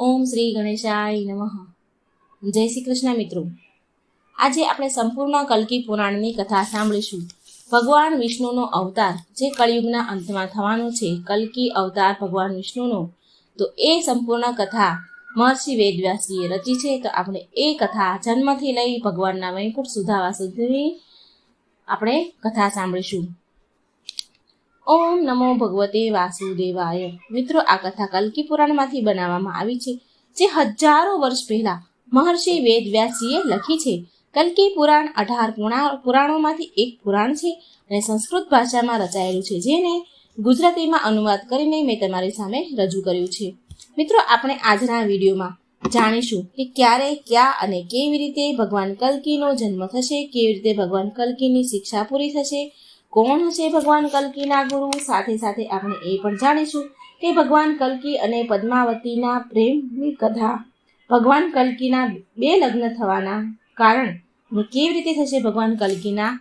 ઓમ શ્રી ગણેશાય નમઃ. જય શ્રી કૃષ્ણ મિત્રો. આજે આપણે સંપૂર્ણ કલ્કી પુરાણની કથા સાંભળીશું. ભગવાન વિષ્ણુનો અવતાર જે કળિયુગના અંતમાં થવાનો છે, કલ્કી અવતાર ભગવાન વિષ્ણુનો, તો એ સંપૂર્ણ કથા મહર્ષિ વેદવ્યાસજીએ રચી છે. તો આપણે એ કથા જન્મથી લઈ ભગવાનના વૈકુંઠ સુધાવા સુધી આપણે કથા સાંભળીશું. ઓમ નમો ભગવતે વાસુદેવાય. મિત્રો, આ કથા કલ્કી પુરાણમાંથી બનાવવામાં આવી છે, જે હજારો વર્ષ પહેલા મહર્ષિ વેદવ્યાસજીએ લખી છે. કલ્કી પુરાણ 18 પુરાણોમાંથી એક પુરાણ છે અને સંસ્કૃત ભાષામાં રચાયેલું છે, જેને ગુજરાતીમાં અનુવાદ કરીને મેં તમારી સામે રજૂ કર્યું છે. મિત્રો, આપણે આજના વિડીયોમાં જાણીશું કે ક્યારે, ક્યાં અને કેવી રીતે ભગવાન કલ્કીનો જન્મ થશે, કેવી રીતે ભગવાન કલ્કીની શિક્ષા પૂરી થશે, કોણ હશે ભગવાન કલ્કીના ગુરુ. સાથે સાથે આપણે એ પણ જાણીશું કે ભગવાન કલ્કી અને પદ્માવતીના પ્રેમની કથા, ભગવાન કલ્કીના 2 લગ્ન થવાના કારણ અને કેવી રીતે થશે ભગવાન કલ્કીના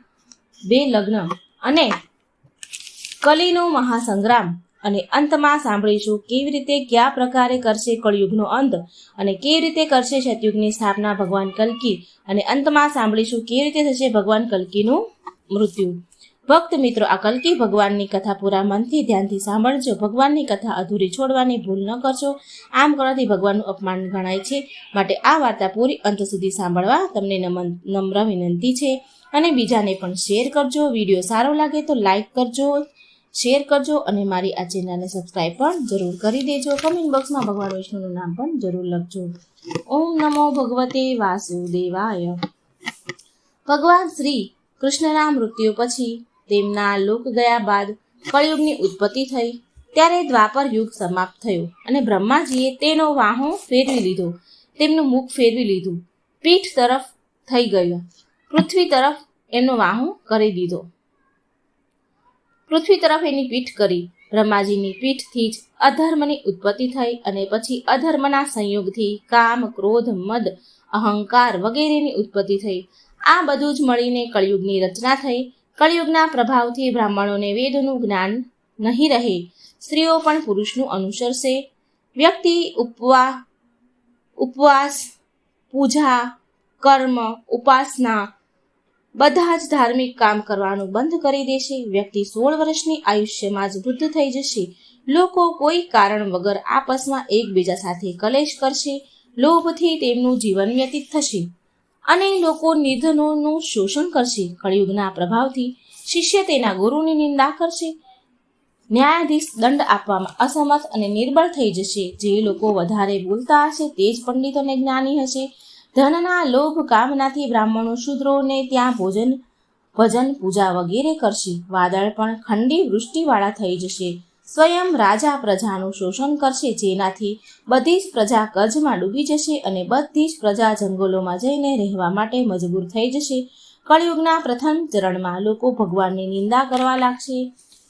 2 લગ્ન, અને કલીનો મહાસંગ્રામ, અને અંતમાં સાંભળીશું કેવી રીતે કયા પ્રકારે કરશે કળિયુગનો અંત અને કેવી રીતે કરશે સતયુગની સ્થાપના ભગવાન કલ્કી, અને અંતમાં સાંભળીશું કેવી રીતે થશે ભગવાન કલ્કીનું મૃત્યુ. ભક્ત મિત્રો, આ કલ્કી ભગવાનની કથા પૂરા મનથી ધ્યાનથી સાંભળજો. ભગવાનની કથા અધૂરી છોડવાની ભૂલ ન કરશો. આમ કરવાથી ભગવાનનું અપમાન ગણાય છે. માટે આ વાર્તા પૂરી અંત સુધી સાંભળવા તમને નમ્ર વિનંતી છે. અને બીજાને પણ શેર કરજો. વિડીયો સારો લાગે તો લાઈક કરજો, શેર કરજો, અને મારી આ ચેનલને સબસ્ક્રાઈબ પણ જરૂર કરી દેજો. કમેન્ટ બોક્સમાં ભગવાન વિષ્ણુનું નામ પણ જરૂર લખજો. ઓમ નમો ભગવતે વાસુદેવાય. ભગવાન શ્રી કૃષ્ણના મૃત્યુ પછી તેમના લોક ગયા બાદ કળિયુગની ઉત્પત્તિ થઈ. ત્યારે દ્વાપર યુગ સમાપ્ત થયો અને બ્રહ્માજીએ તેનો વાહો ફેરવી લીધો, તેમનું મુખ ફેરવી લીધું, પીઠ તરફ થઈ ગયો, પૃથ્વી તરફ એમનો વાહો કરી દીધો, પૃથ્વી તરફ એની પીઠ કરી. બ્રહ્માજીની પીઠથી જ અધર્મની ઉત્પત્તિ થઈ અને પછી અધર્મના સંયોગથી કામ, ક્રોધ, મદ, અહંકાર વગેરેની ઉત્પત્તિ થઈ. આ બધું જ મળીને કળિયુગની રચના થઈ. કળિયુગના પ્રભાવથી બ્રાહ્મણોને વેદોનું જ્ઞાન નહીં રહે, સ્ત્રીઓ પણ પુરુષનું અનુસરશે. વ્યક્તિ ઉપવાસ, પૂજા, કર્મ, ઉપાસના બધા જ ધાર્મિક કામ કરવાનું બંધ કરી દેશે. વ્યક્તિ 16 વર્ષની આયુષ્યમાં જ વૃદ્ધ થઈ જશે. લોકો કોઈ કારણ વગર આપસમાં એકબીજા સાથે કલેશ કરશે. લોભથી તેમનું જીવન વ્યતીત થશે અને લોકો નિર્ધનોનું શોષણ કરશે. કળિયુગના પ્રભાવથી શિષ્ય તેના ગુરુની નિંદા કરશે. ન્યાયાધીશ દંડ આપવામાં અસમર્થ અને નિર્બળ થઈ જશે. જે લોકો વધારે બોલતા હશે તે જ પંડિત અને જ્ઞાની હશે. ધનના લોભ કામનાથી બ્રાહ્મણો શૂદ્રોને ત્યાં ભજન, પૂજા વગેરે કરશે. વાદળ પણ ખંડી વૃષ્ટિવાળા થઈ જશે. સ્વયં રાજા પ્રજાનું શોષણ કરશે, જેનાથી બધી જ પ્રજા કર્જમાં ડૂબી જશે અને બધી જ પ્રજા જંગલોમાં જઈને રહેવા માટે મજબૂર થઈ જશે. કળિયુગના પ્રથમ ચરણમાં લોકો ભગવાનની નિંદા કરવા લાગશે.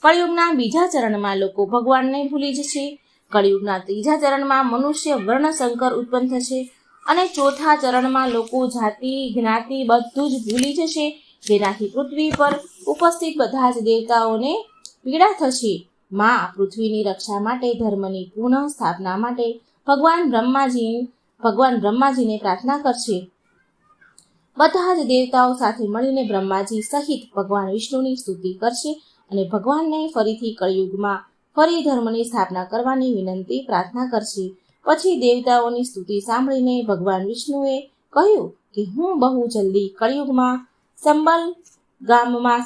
કળિયુગના બીજા ચરણમાં લોકો ભગવાનને ભૂલી જશે. કળિયુગના ત્રીજા ચરણમાં મનુષ્ય વર્ણશંકર ઉત્પન્ન થશે અને ચોથા ચરણમાં લોકો જાતિ, જ્ઞાતિ બધું જ ભૂલી જશે, જેનાથી પૃથ્વી પર ઉપસ્થિત બધા જ દેવતાઓને પીડા થશે. માં પૃથ્વીની રક્ષા માટે, ધર્મની પુનઃ સ્થાપના માટે ભગવાન બ્રહ્માજીને પ્રાર્થના કરશે. બધા જ દેવતાઓ સાથે મળીને બ્રહ્માજી સહિત ભગવાન વિષ્ણુની સ્તુતિ કરશે અને ભગવાનને ફરીથી કળિયુગમાં ફરી ધર્મની સ્થાપના કરવાની વિનંતી પ્રાર્થના કરશે. પછી દેવતાઓની સ્તુતિ સાંભળીને ભગવાન વિષ્ણુએ કહ્યું કે હું બહુ જલ્દી કળિયુગમાં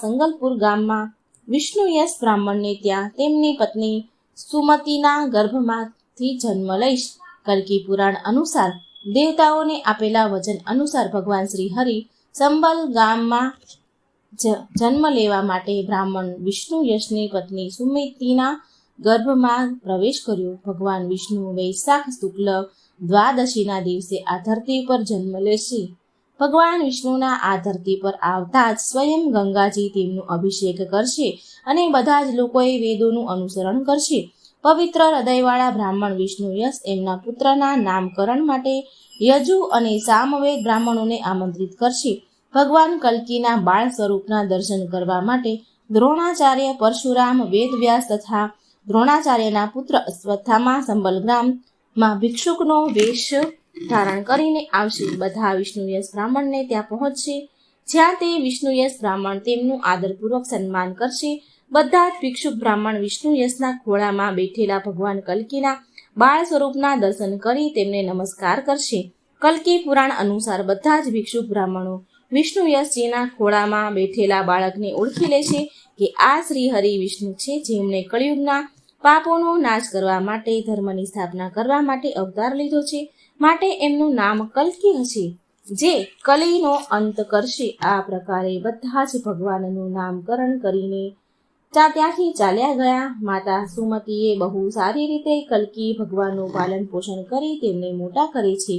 સંગલપુર ગામમાં વિષ્ણુયશ બ્રાહ્મણને ત્યાં તેમની પત્ની સુમતીના ગર્ભમાંથી જન્મ લઈશ. કલ્કી પુરાણ અનુસાર દેવતાઓને આપેલા વચન અનુસાર ભગવાન શ્રી હરિ સંબલ ગામમાં જન્મ લેવા માટે બ્રાહ્મણ વિષ્ણુયશની પત્ની સુમતીના ગર્ભમાં પ્રવેશ કર્યો. ભગવાન વિષ્ણુ વૈશાખ શુક્લ દ્વાદશીના દિવસે આ ધરતી પર જન્મ લેશે. ભગવાન વિષ્ણુના આ ધરતી પર આવતા જ સ્વયં ગંગાજી તેમનો અભિષેક કરશે અને બધા જ લોકોએ વેદોનું અનુસરણ કરશે. પવિત્ર હૃદયવાળા બ્રાહ્મણ વિષ્ણુયશ એમના પુત્રના નામકરણ માટે યજુ અને સામવેદ બ્રાહ્મણોને આમંત્રિત કરશે. ભગવાન કલ્કીના બાળ સ્વરૂપના દર્શન કરવા માટે દ્રોણાચાર્ય, પરશુરામ, વેદવ્યાસ તથા દ્રોણાચાર્યના પુત્ર અશ્વત્થામા સંબલગ્રામ માં ભિક્ષુકનો વેશ ધારણ કરીને આવશે. બધા વિષ્ણુયશ બ્રાહ્મણને ત્યાં પહોંચશે, જ્યાં તે વિષ્ણુયશ બ્રાહ્મણ તેમનું આદરપૂર્વક સન્માન કરશે. બધા જ ભિક્ષુક બ્રાહ્મણ વિષ્ણુયશના ખોળામાં બેઠેલા ભગવાન કલ્કીના બાળ સ્વરૂપના દર્શન કરી તેમને નમસ્કાર કરશે. કલ્કી પુરાણ અનુસાર બધા જ ભિક્ષુક બ્રાહ્મણો વિષ્ણુયશજીના ખોળામાં બેઠેલા બાળકને ઓળખી લેશે કે આ શ્રી હરિ વિષ્ણુ છે, જેમણે કળિયુગના પાપોનો નાશ કરવા માટે, ધર્મની સ્થાપના કરવા માટે અવતાર લીધો છે. માટે એમનું નામ કલ્કી હશે, જે કલીનો અંત કરશે. આ પ્રકારે બધા જ ભગવાનનું નામકરણ કરીને ત્યાંથી ચાલ્યા ગયા. માતા સુમતીએ બહુ સારી રીતે કલ્કી ભગવાનનું પાલન પોષણ કરી તેમને મોટા કરે છે,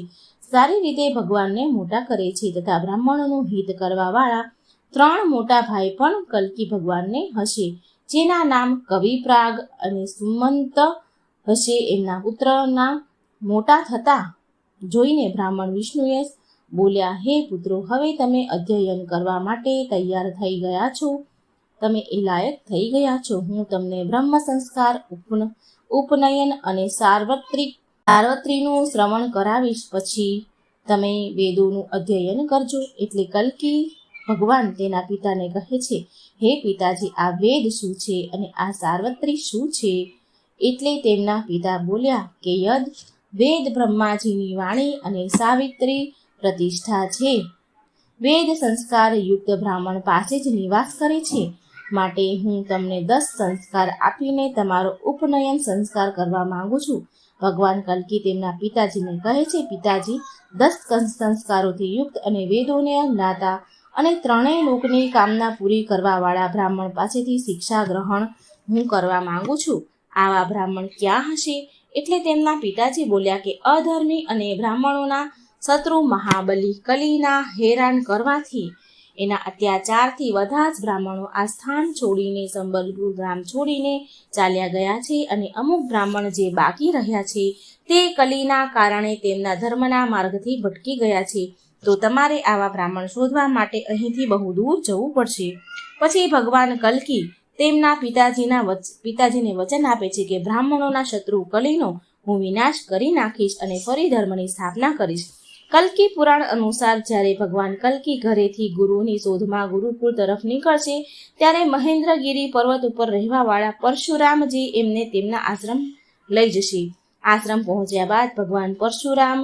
સારી રીતે ભગવાનને મોટા કરે છે. તથા બ્રાહ્મણોનું હિત કરવાવાળા 3 મોટા ભાઈ પણ કલ્કી ભગવાનને હશે, જેના નામ કવિપ્રાગ અને સુમંત હશે. એમના પુત્રના મોટા થતા જોઈને બ્રાહ્મણ વિષ્ણુયશ બોલ્યા, હે પુત્રો, હવે તમે અધ્યયન કરવા માટે તૈયાર થઈ ગયા છો, તમે એ લાયક થઈ ગયા છો. હું તમને બ્રહ્મ સંસ્કાર, ઉપનયન અને સાર્વત્રીનું શ્રવણ કરાવીશ. પછી તમે વેદોનું અધ્યયન કરજો. એટલે કલ્કી ભગવાન તેના પિતાને કહે છે, હે પિતાજી, આ વેદ શું છે અને આ સાર્વત્રી શું છે? એટલે તેમના પિતા બોલ્યા કે યદ વેદ બ્રહ્માજીની વાણી અને સાવિત્રી પ્રતિષ્ઠા છે. વેદ સંસ્કાર યુક્ત બ્રાહ્મણ પાસે જ નિવાસ કરે છે. માટે હું તમને 10 સંસ્કાર આપીને તમારો ઉપનયન સંસ્કાર કરવા માંગુ છું. ભગવાન કલ્કી તેમના પિતાજીને કહે છે, પિતાજી, 10 સંસ્કારોથી યુક્ત અને વેદોને જ્ઞાતા અને 3 લોકની કામના પૂરી કરવાવાળા બ્રાહ્મણ પાસેથી શિક્ષા ગ્રહણ હું કરવા માંગુ છું. આવા બ્રાહ્મણ ક્યાં હશે? એટલે તેમના પિતાજી બોલ્યા કે અધર્મી અને બ્રાહ્મણોના શત્રુ મહાબલી કલીના હેરાન કરવાથી, એના અત્યાચારથી બધા જ બ્રાહ્મણો આ સ્થાન છોડીને, સંબલપુર ગામ છોડીને ચાલ્યા ગયા છે. અને અમુક બ્રાહ્મણ જે બાકી રહ્યા છે તે કલીના કારણે તેમના ધર્મના માર્ગથી ભટકી ગયા છે. તો તમારે આવા બ્રાહ્મણ શોધવા માટે અહીંથી બહુ દૂર જવું પડશે. પછી ભગવાન કલ્કી તેમના પિતાજીને વચન આપે છે કે બ્રાહ્મણોના શત્રુ કલીનો હું વિનાશ કરી નાખીશ અને ફરી ધર્મની સ્થાપના કરીશ. કલ્કી પુરાણ અનુસાર જ્યારે ભગવાન કલ્કી ઘરેથી ગુરુની શોધમાં ગુરુકુળ તરફ નીકળશે, ત્યારે મહેન્દ્રગીરી પર્વત ઉપર રહેવાવાળા પરશુરામજી એમને તેમના આશ્રમ લઈ જશે. આશ્રમ પહોંચ્યા બાદ ભગવાન પરશુરામ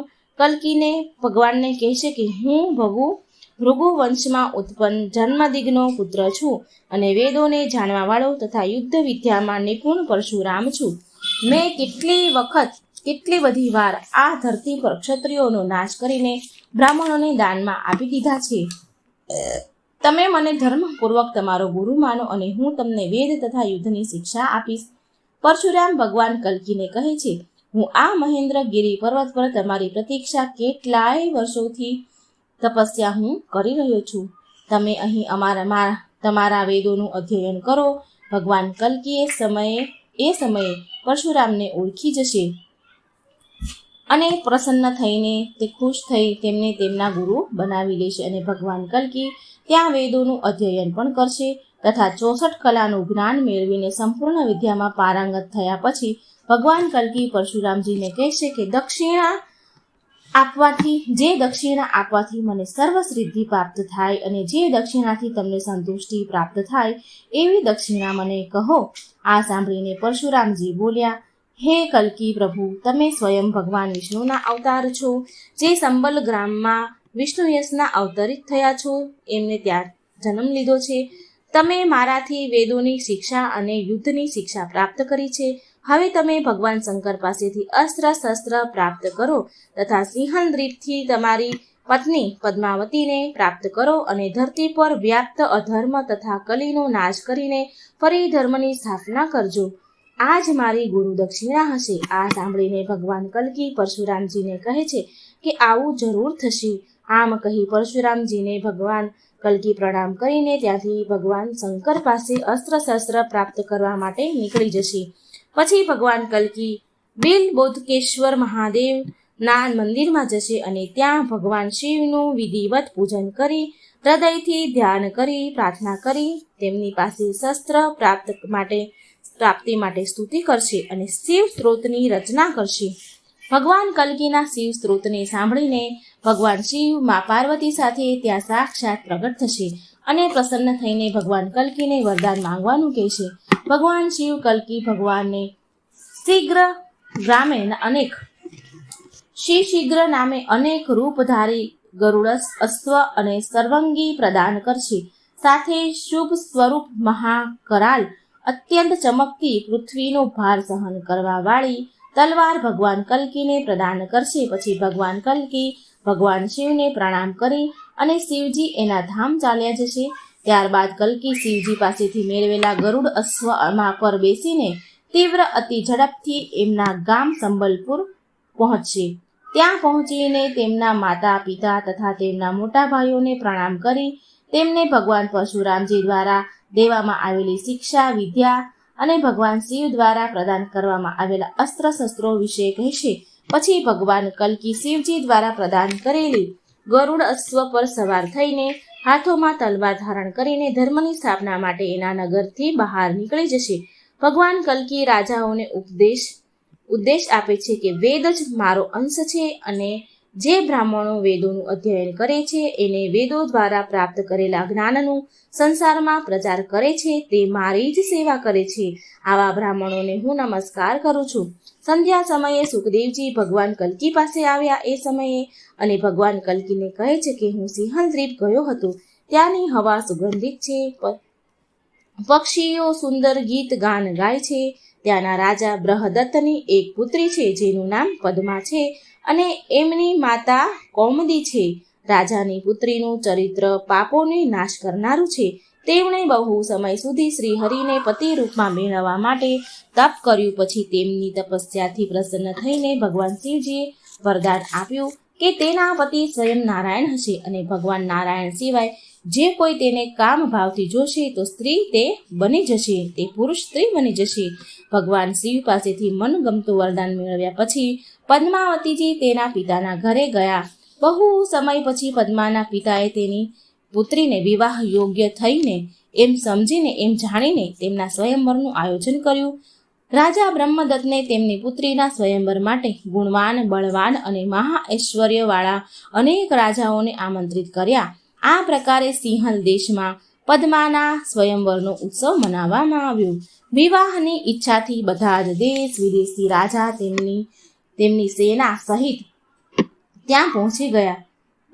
ભગવાનને કહેશે કે હું ભૃગુ વંશમાં ઉત્પન્ન જન્મદિગ્નો પુત્ર છું અને વેદોને જાણવાવાળો તથા યુદ્ધ વિદ્યામાં નિપુણ પરશુરામ છું. મેં કેટલી બધી વાર આ ધરતી પર ક્ષત્રિયોનો નાશ કરીને બ્રાહ્મણોને દાનમાં આપી દીધા છે. તમે મને ધર્મપૂર્વક તમારો ગુરુ માનો અને હું તમને વેદ તથા યુદ્ધની શિક્ષા આપીશ. પરશુરામ ભગવાન કલ્કીને કહે છે, હું આ મહેન્દ્રગીરી પર્વત પર તમારી પ્રતીક્ષા કેટલાય વર્ષોથી તપસ્યા હું કરી રહ્યો છું. તમે અહીં તમારા વેદોનું અધ્યયન કરો. ભગવાન કલ્કી એ સમયે પરશુરામને ઓળખી જશે અને પ્રસન્ન થઈને તે ખુશ થઈ તેમને તેમના ગુરુ બનાવી લેશે. અને ભગવાન કલ્કી ત્યાં વેદોનું અધ્યયન પણ કરશે તથા 64 કલાનું જ્ઞાન મેળવીને સંપૂર્ણ વિદ્યામાં પારંગત થયા પછી ભગવાન કલ્કી પરશુરામજીને કહેશે કે દક્ષિણા આપવાથી મને સર્વ સિદ્ધિ પ્રાપ્ત થાય અને જે દક્ષિણાથી તમને સંતુષ્ટિ પ્રાપ્ત થાય એવી દક્ષિણા મને કહો. આ સાંભળીને પરશુરામજી બોલ્યા, હે કલ્કી પ્રભુ, તમે સ્વયં ભગવાન વિષ્ણુના અવતાર છો, જે સંબલ ગ્રામમાં વિષ્ણુયશના અવતરિત થયા છો. એમને ત્યાં જન્મ લીધો છે. તમે મારાથી વેદોની શિક્ષા અને યુદ્ધની શિક્ષા પ્રાપ્ત કરી છે. હવે તમે ભગવાન શંકર પાસેથી અસ્ત્ર શસ્ત્ર પ્રાપ્ત કરો તથા સિંહણ દ્વીપથી તમારી પત્ની પદ્માવતીને પ્રાપ્ત કરો અને ધરતી પર વ્યાપ્ત અધર્મ તથા કલીનો નાશ કરીને ફરી ધર્મની સ્થાપના કરજો. આ જ મારી ગુરુ દક્ષિણા હશે. આ સાંભળીને ભગવાન કલ્કી પરશુરામજીને કહે છે કે આવું જરૂર થશે. આમ કહી પરશુરામજીને ભગવાન કલ્કી પ્રણામ કરીને ત્યાંથી ભગવાન શંકર પાસે અસ્ત્ર શસ્ત્ર પ્રાપ્ત કરવા માટે નીકળી જશે. પછી ભગવાન કલ્કી બિલબોધકેશ્વર મહાદેવના મંદિરમાં જશે અને ત્યાં ભગવાન શિવનું વિધિવત પૂજન કરી, હૃદયથી ધ્યાન કરી, પ્રાર્થના કરી તેમની પાસે શસ્ત્ર પ્રાપ્તિ માટે સ્તુતિ કરશે અને શિવ સ્ત્રોતની રચના કરશે. ભગવાન કલ્કીના શિવ સ્ત્રોતને સાંભળીને ભગવાન શિવ મા પાર્વતી સાથે ત્યાં સાક્ષાત પ્રગટ થશે અને પ્રસન્ન થઈને ભગવાન કલ્કીને વરદાન માંગવાનું કહેશે. ભગવાન શિવ કલ્કી ભગવાનને શીઘ્ર નામે અનેક રૂપધારી ગરુડ અશ્વ અને સર્વંગી પ્રદાન કરશે. સાથે શુભ સ્વરૂપ મહાકરાલ અત્યંત ચમકતી પૃથ્વીનો ભાર સહન કરવા વાળી તલવાર ભગવાન કલ્કીને પ્રદાન કરશે. પછી ભગવાન કલ્કી ભગવાન શિવને પ્રણામ કરી અને શિવજી એના ધામ ચાલ્યા જશે. ત્યારબાદ કલ્કી શિવજી પાસેથી મેળવેલા ગરુડ અશ્વમાં પર બેસીને તીવ્ર અતિ ઝડપથી એમના ગામ સંબલપુર પહોંચશે. ત્યાં પહોંચીને તેમના માતા પિતા તથા તેમના મોટા ભાઈઓને પ્રણામ કરી તેમને ભગવાન પરશુરામજી દ્વારા દેવામાં આવેલી શિક્ષા વિદ્યા અને ભગવાન શિવ દ્વારા પ્રદાન કરવામાં આવેલા અસ્ત્ર શસ્ત્રો વિશે કહેશે. પછી ભગવાન કલ્કી શિવજી દ્વારા પ્રદાન કરેલી ગરુડ અશ્વ પર સવાર થઈને હાથોમાં તલવાર ધારણ કરીને ધર્મની સ્થાપના માટે એના નગરથી બહાર નીકળી જશે. ભગવાન કલ્કી રાજાઓને ઉદ્દેશ આપે છે કે વેદ જ મારો અંશ છે અને જે બ્રાહ્મણો વેદોનું અધ્યયન કરે છે એને વેદો દ્વારા પ્રાપ્ત કરેલા જ્ઞાનનું સંસારમાં પ્રચાર કરે છે તે મારી જ સેવા કરે છે. આવા બ્રાહ્મણોને હું નમસ્કાર કરું છું. સંધ્યા સમયે સુખદેવજી ભગવાન કલ્કી પાસે આવ્યા એ સમયે અને ભગવાન કલ્કીને કહે છે કે હું સિંહલ દ્વીપ ગયો હતો. ત્યાંની હવા સુગંધિત છે, પક્ષીઓ સુંદર ગીત ગાન ગાય છે. ત્યાંના રાજા બ્રહદત્તની એક પુત્રી છે જેનું નામ પદ્મા છે અને એમની માતા કૌમદી છે. રાજાની પુત્રીનું ચરિત્ર પાપોને નાશ કરનારું છે. તેમણે બહુ સમય સુધી શ્રી હરિને પતિ રૂપમાં મેળવવા માટે તપ કર્યું. પછી તેમની તપસ્યાથી પ્રસન્ન થઈને ભગવાન શિવજીએ વરદાન આપ્યું કે તેના પતિ સ્વયં નારાયણ હશે અને ભગવાન નારાયણ સિવાય જે કોઈ તેને કામ ભાવથી જોશે તો સ્ત્રી તે બની જશે, તે પુરુષ સ્ત્રી બની જશે. ભગવાન શિવ પાસેથી મનગમતું વરદાન મેળવ્યા પછી પદ્માવતીજી તેના પિતાના ઘરે ગયા. બહુ સમય પછી પદ્માના પિતાએ તેની પુત્રીને વિવાહ યોગ્ય થઈને એમ સમજીને એમ જાણીને તેમના સ્વયંવરનું આયોજન કર્યું. રાજા બ્રહ્મદત્તને તેમની પુત્રીના સ્વયંવર માટે ગુણવાન, બળવાન અને મહાઐશ્વર્યવાળા અનેક રાજાઓને આમંત્રિત કર્યા. આ પ્રકારે સિંહલ દેશમાં પદ્માના સ્વયંવરનો ઉત્સવ મનાવવામાં આવ્યો. વિવાહની ઈચ્છાથી બધા જ દેશ વિદેશી રાજા તેમની સેના સહિત ત્યાં પહોંચી ગયા.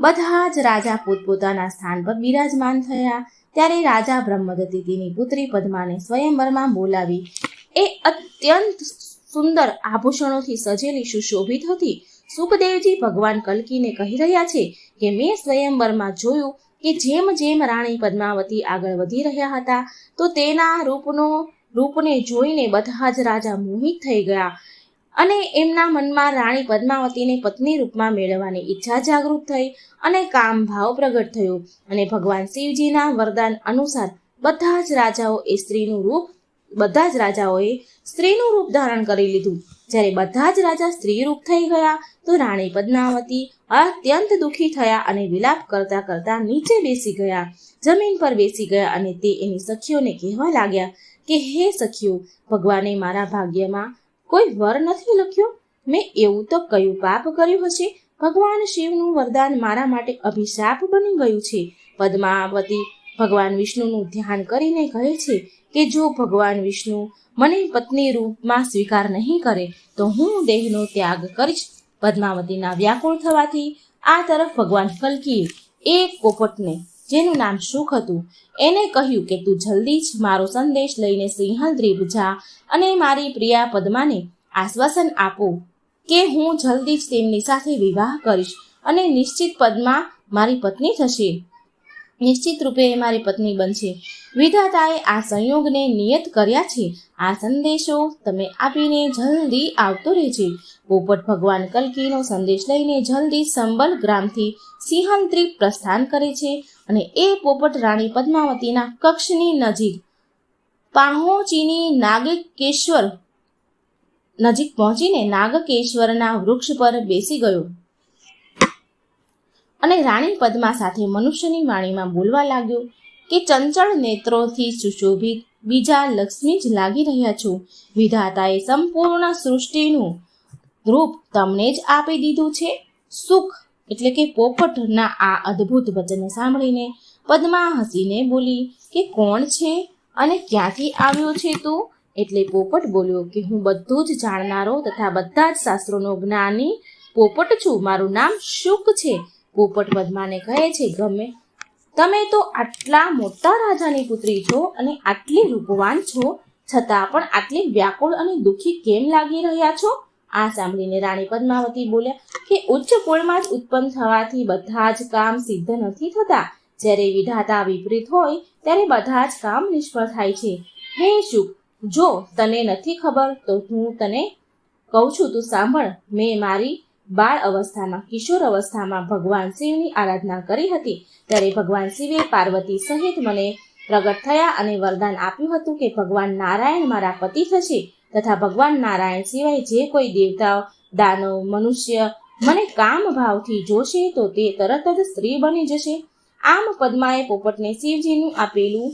બધા જ રાજા પોતપોતાના સ્થાન પર બિરાજમાન થયા. ત્યારે રાજા બ્રહ્મદત્તે તેની પુત્રી પદ્માને સ્વયંવરમાં બોલાવી. એ અત્યંત સુંદર આભૂષણોથી સજેલી સુશોભિત હતી. સુખદેવજી ભગવાન કલ્કીને કહી રહ્યા છે કે મેં સ્વયંવરમાં જોયું કે જેમ જેમ રાણી પદ્માવતી આગળ વધી રહ્યા હતા તો તેના રૂપને જોઈને બધા જ રાજા મોહિત થઈ ગયા અને એમના મનમાં રાણી પદ્માવતીને પત્ની રૂપમાં મેળવવાની ઈચ્છા જાગૃત થઈ અને કામ ભાવ પ્રગટ થયો. અને ભગવાન શિવજીના વરદાન અનુસાર બધા જ રાજાઓએ સ્ત્રીનું રૂપ ધારણ કરી લીધું. જ્યારે બધા જ રાજા સ્ત્રી રૂપ થઈ ગયા તો રાણી પદ્માવતી અત્યંત દુઃખી થયા અને વિલાપ કરતા કરતા નીચે બેસી ગયા, જમીન પર બેસી ગયા અને તે એની સખીઓને કહેવા લાગ્યા કે હે સખીઓ, ભગવાને મારા ભાગ્યમાં કોઈ વર નથી લખ્યો. મેં એવું તો કયું પાપ કર્યું હશે? ભગવાન શિવનું વરદાન મારા માટે અભિશાપ બની ગયું છે. પદ્માવતી ભગવાન વિષ્ણુનું ધ્યાન કરીને કહે છે કે જો ભગવાન વિષ્ણુ મને પત્ની રૂપમાં સ્વીકાર નહીં કરે તો હું દેહનો ત્યાગ કરીશ. પદ્માવતીના વ્યાકુળ થવાથી આ તરફ ભગવાન કલ્કીએ એક પોપટને, જેનું નામ શુક હતું, એને કહ્યું કે તું જલ્દી જ મારો સંદેશ લઈને સિંહલ દ્વીપ જા અને મારી પ્રિયા પદ્માને આશ્વાસન આપો કે હું જલ્દી જ તેમની સાથે વિવાહ કરીશ અને નિશ્ચિત પદ્મા મારી પત્ની થશે, નિશ્ચિત રૂપે મારી પત્ની બનશે. વિધાતાએ આ સંયોગને નિયત કર્યા છે. આ સંદેશો તમે આપીને જલ્દી આવતો રહેજે. પોપટ ભગવાન કલ્કીનો સંદેશ લઈને જલ્દી સંબલ ગ્રામથી સિંહલ દ્વીપ પ્રસ્થાન કરે છે અને એ પોપટ રાણી પદ્માવતીના કક્ષની નજીક પહોંચીને નાગકેશ્વરના વૃક્ષ પર બેસી ગયો અને રાણી પદ્મા સાથે મનુષ્યની વાણીમાં બોલવા લાગ્યો કે ચંચળ નેત્રોથી સુશોભિત બીજા લક્ષ્મી જ લાગી રહ્યા છો. વિધાતાએ સંપૂર્ણ સૃષ્ટિનું રૂપ તમને જ આપી દીધું છે? સુખ એટલે કે પોપટના આ અદ્ભુત વચન સાંભળીને પદ્મા હસીને બોલી કે કોણ છે અને ક્યાંથી આવ્યો છે તું? એટલે પોપટ બોલ્યો કે હું બધું જ જાણનારો તથા બધા જ શાસ્ત્રોનો જ્ઞાની પોપટ છું. મારું નામ શુક છે. પોપટ પદ્માને કહે છે, ગમે તમે તો આટલા મોટા રાજાની પુત્રી છો અને આટલી રૂપવાન છો, છતાં પણ આટલી વ્યાકુળ અને દુઃખી કેમ લાગી રહ્યા છો? આ સાંભળીને રાણી પદ્માવતી બોલ્યા કે ઉચ્ચ કુળમાં જ ઉત્પન્ન થવાથી બધા જ કામ સિદ્ધ નથી થતા. જ્યારે વિધાતા વિપરીત હોય ત્યારે બધા જ કામ નિષ્ફળ થાય છે. હે શુક, જો તને નથી ખબર તો હું તને કહું છું, તું સાંભળ. મેં મારી બાળ અવસ્થામાં, કિશોર અવસ્થામાં ભગવાન શિવની આરાધના કરી હતી. ત્યારે ભગવાન શિવે પાર્વતી સહિત મને પ્રગટ થયા અને વરદાન આપ્યું હતું કે ભગવાન નારાયણ મારા પતિ થશે તથા ભગવાન નારાયણ સિવાય જે કોઈ દેવતાઓ, દાનવ, મનુષ્ય મને કામ ભાવથી જોશે તો તે તરત જ સ્ત્રી બની જશે. આમ પદ્માએ પોપટને શિવજીનું આપેલું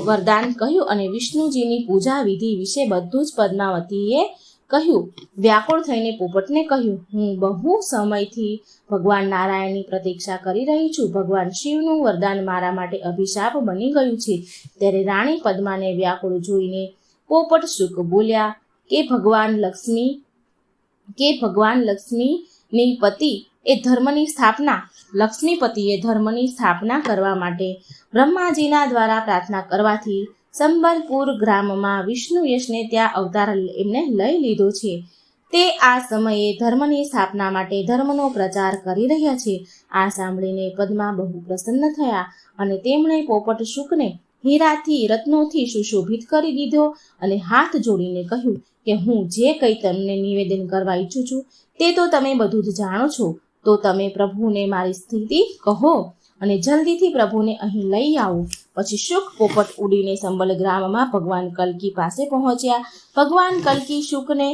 વરદાન કહ્યું અને વિષ્ણુજીની પૂજા વિધિ વિશે બધું જ પદ્માવતીએ કહ્યું. વ્યાકુળ થઈને પોપટને કહ્યું, હું બહુ સમયથી ભગવાન નારાયણની પ્રતીક્ષા કરી રહી છું. ભગવાન શિવનું વરદાન મારા માટે અભિશાપ બની ગયું છે. ત્યારે રાણી પદ્માને વ્યાકુળ જોઈને પોપટ શુક બોલ્યા કે ભગવાન લક્ષ્મીની પતિ એ ધર્મની સ્થાપના લક્ષ્મીપતિએ ધર્મની સ્થાપના કરવા માટે બ્રહ્માજીના દ્વારા પ્રાર્થના કરવાથી સંબલપુર ગ્રામમાં વિષ્ણુ યશને ત્યાં અવતાર એમને લઈ લીધો છે. તે આ સમયે ધર્મની સ્થાપના માટે ધર્મનો પ્રચાર કરી રહ્યા છે. આ સાંભળીને પદ્મા બહુ પ્રસન્ન થયા અને તેમણે પોપટ શુકને હીરાથી, રત્નોથી સુશોભિત કરી દીધો અને હાથ જોડીને કહ્યું કે હું જે કંઈ તમને નિવેદન કરવા ઈચ્છું છું તે તો તમે બધું જ જાણો છો. તો તમે પ્રભુને મારી સ્થિતિ કહો અને જલ્દીથી પ્રભુને અહીં લઈ આવો. પછી શુક પોપટ ઉડીને સંબલ ગ્રામમાં ભગવાન કલ્કી પાસે પહોંચ્યા. ભગવાન કલ્કી શુકને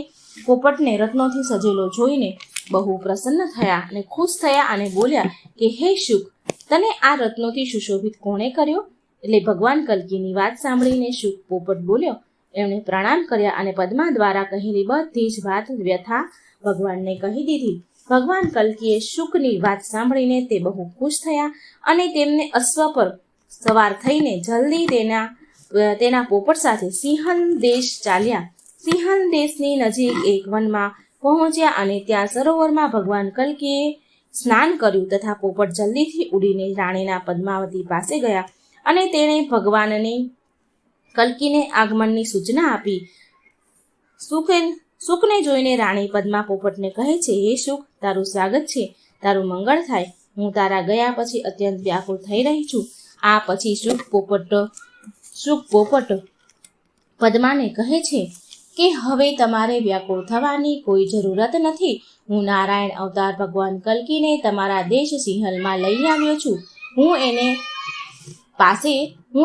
પોપટને રત્નોથી સજેલો જોઈને બહુ પ્રસન્ન થયા અને ખુશ થયા અને બોલ્યા કે હે શુક, તને આ રત્નોથી સુશોભિત કોણે કર્યો? એટલે ભગવાન કલ્કીની વાત સાંભળીને શુક પોપટ બોલ્યો. એમણે પ્રણામ કર્યા અને પદ્મા દ્વારા કહેલી બધી જ વાત વ્યથા ભગવાનને કહી દીધી. ભગવાન કલ્કીએ શુકની વાત સાંભળીને તે બહુ ખુશ થયા અને તેમને અશ્વ પર સવાર થઈને જલ્દી તેના પોપટ સાથે સિંહલ દેશ ચાલ્યા. સિંહલ દેશની નજીક એક વનમાં પહોંચ્યા અને ત્યાં સરોવરમાં ભગવાન કલ્કીએ સ્નાન કર્યું તથા પોપટ જલ્દીથી ઉડીને રાણીના પદ્માવતી પાસે ગયા અને તેણે ભગવાનની કલ્કીને આગમનની સૂચના આપી. શુકને જોઈને રાણી પદ્મા પોપટને કહે છે, હે શુક, તારું સ્વાગત છે, તારું મંગળ થાય. હું તારા ગયા પછી અત્યંત વ્યાકુળ થઈ રહી છું. આ પછી શુક પોપટ પદ્માને કહે છે કે હવે તમારે વ્યાકુળ થવાની કોઈ જરૂરત નથી. હું નારાયણ અવતાર ભગવાન કલ્કીને તમારા દેશ સિંહલમાં લઈ આવ્યો છું. હું